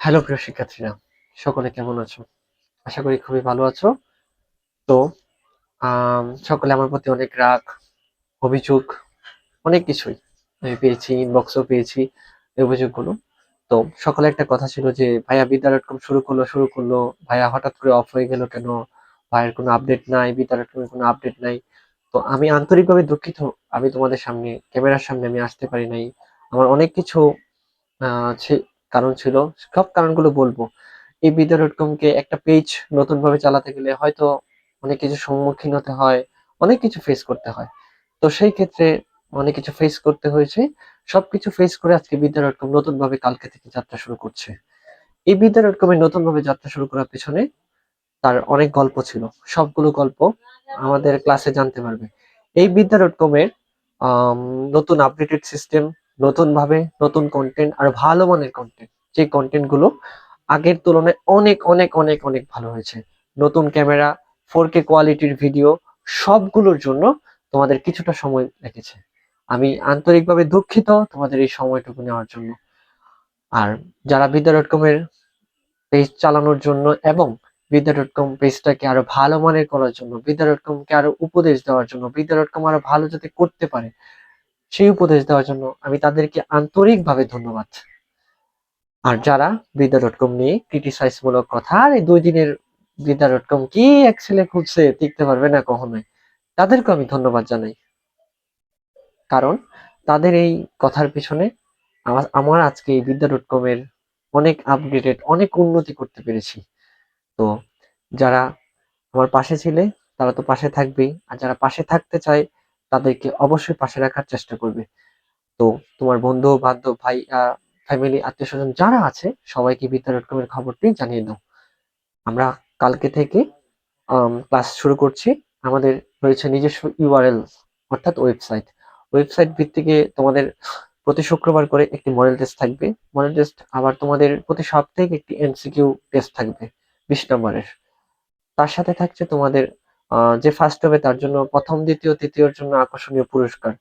Hello প্রিয় শিক্ষার্থীরা, সকলে কেমন আছো? আশা করি খুবই ভালো আছো। তো সকলে আমার প্রতি অনেক রাগ, অভিযোগ, অনেক কিছুই আমি পেয়েছি, ইনবক্সও পেয়েছি এই অভিযোগগুলো। তো সকলে একটা কথা ছিল যে ভাইয়া বিদ্যা ডট কম শুরু করলো, ভাইয়া হঠাৎ করে অফ হয়ে গেল কেন? ভাইয়ের কোনো আপডেট নাই, বিদ্যা ডট কমের কোনো আপডেট নাই। তো আমি আন্তরিকভাবে দুঃখিত, আমি তোমাদের সামনে ক্যামেরার সামনে আমি আসতে পারি নাই। আমার অনেক কিছু কারণ ছিল, সব কারণগুলো বলবো। এই বিদ্যা ডট কম কে একটা পেজ নতুন ভাবে চালাতে গেলে হয়তো অনেক কিছু সম্মুখীন হতে হয়, অনেক কিছু ফেস করতে হয়। তো সেই ক্ষেত্রে অনেক কিছু ফেস করতে হয়েছে। সবকিছু ফেস করে আজকে বিদ্যা ডট কম নতুন ভাবে কালকে থেকে যাত্রা শুরু করছে। এই বিদ্যা ডট কম এর নতুন ভাবে যাত্রা শুরু করার পেছনে তার অনেক গল্প ছিল। সবগুলো গল্প আমাদের ক্লাসে জানতে পারবে। এই বিদ্যা ডট কম এর আম, নতুন আপডেটেড সিস্টেম, নতুন ভাবে নতুন কন্টেন্ট আর ভালো মানের কন্টেন্ট, যে কন্টেন্ট গুলো আগের তুলনায় অনেক অনেক অনেক অনেক ভালো হয়েছে। নতুন ক্যামেরা, 4K কোয়ালিটির ভিডিও, সবগুলোর জন্য তোমাদের কিছুটা সময় লেগেছে। আমি আন্তরিকভাবে দুঃখিত তোমাদের এই সময়টুকু নেওয়ার জন্য। আর যারা বিদ্যা ডট কম এর পেজ চালানোর জন্য এবং বিদ্যা ডট কম পেজটাকে আরো ভালো মানের করার জন্য, বিদ্যা ডট কম কে আরো উপদেশ দেওয়ার জন্য, বিদ্যা ডট কম আরো ভালো যাতে করতে পারে সেই উপদেশ দেওয়ার জন্য আমি তাদেরকে আন্তরিকভাবে ধন্যবাদ। আর যারা বিদ্যা ডট কম নিয়ে ক্রিটিসাইজ মূলক কথা, আর এই 2 দিনের বিদ্যা ডট কম কি এক ছেলে খুঁজছে, টিকতে পারবে না কখনোই, তাদেরকে আমি ধন্যবাদ জানাই। কারণ তাদের এই কথার পিছনে আমার আমার আজকে এই বিদ্যা ডট কম এর অনেক আপডেটেড, অনেক উন্নতি করতে পেরেছি। তো যারা আমার পাশে ছিলে তারা তো পাশে থাকবেই, আর যারা পাশে থাকতে চায় তাদেরকে অবশ্যই পাশে রাখার চেষ্টা করবে। তো তোমার বন্ধু বান্ধব, ভাই, ফ্যামিলি, আত্মীয় স্বজন যারা আছে সবাইকে বিদ্যা ডট কম এর খবরটি জানিয়ে দাও। আমরা কালকে থেকে ক্লাস শুরু করছি। আমাদের রয়েছে নিজস্ব ইউআরএল, অর্থাৎ ওয়েবসাইট। ওয়েবসাইট ভিত্তিকে তোমাদের প্রতি শুক্রবার করে একটি মডেল টেস্ট থাকবে। মডেল টেস্ট আবার তোমাদের প্রতি সপ্তাহে একটি এমসিকিউ টেস্ট থাকবে 20 নম্বরের। তার সাথে থাকছে তোমাদের যে ফার্স্ট হবে তার জন্য প্রথম, দ্বিতীয়, তৃতীয়র জন্য আকর্ষণীয় পুরস্কার।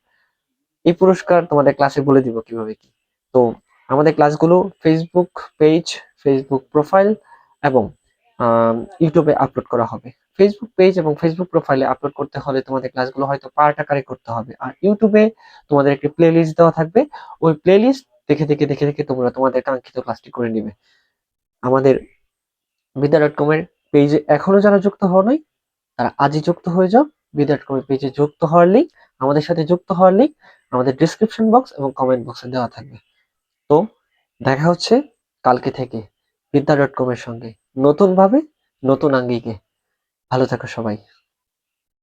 এই পুরস্কার তোমাদের ক্লাসে বলে দিব কিভাবে কি। তো আমাদের ক্লাসগুলো ফেসবুক পেজ, ফেসবুক প্রোফাইল এবং ইউটিউবে আপলোড করা হবে। ফেসবুক পেজ এবং ফেসবুক প্রোফাইলে আপলোড করতে হলে তোমাদের ক্লাসগুলো হয়তো পার্ট আকারে করতে হবে, আর ইউটিউবে তোমাদের একটি প্লে লিস্ট দেওয়া থাকবে। ওই প্লে লিস্ট দেখে দেখে দেখে দেখে তোমরা তোমাদের কাঙ্ক্ষিত ক্লাসটি করে নিবে। আমাদের বিদ্যা ডট কম এর পেজে এখনো যারা যুক্ত হও নাই তারা আজই যুক্ত হয়ে যাও। বিদ্যা ডট কম এর পেজে যুক্ত হওয়ার লিঙ্ক, আমাদের সাথে যুক্ত হওয়ার লিঙ্ক আমাদের ডিসক্রিপশন বক্স এবং কমেন্ট বক্সে দেওয়া থাকবে। তো দেখা হচ্ছে কালকে থেকে বিদ্যা ডট কম এর সঙ্গে নতুন ভাবে, নতুন আঙ্গিকে। ভালো থাকো সবাই।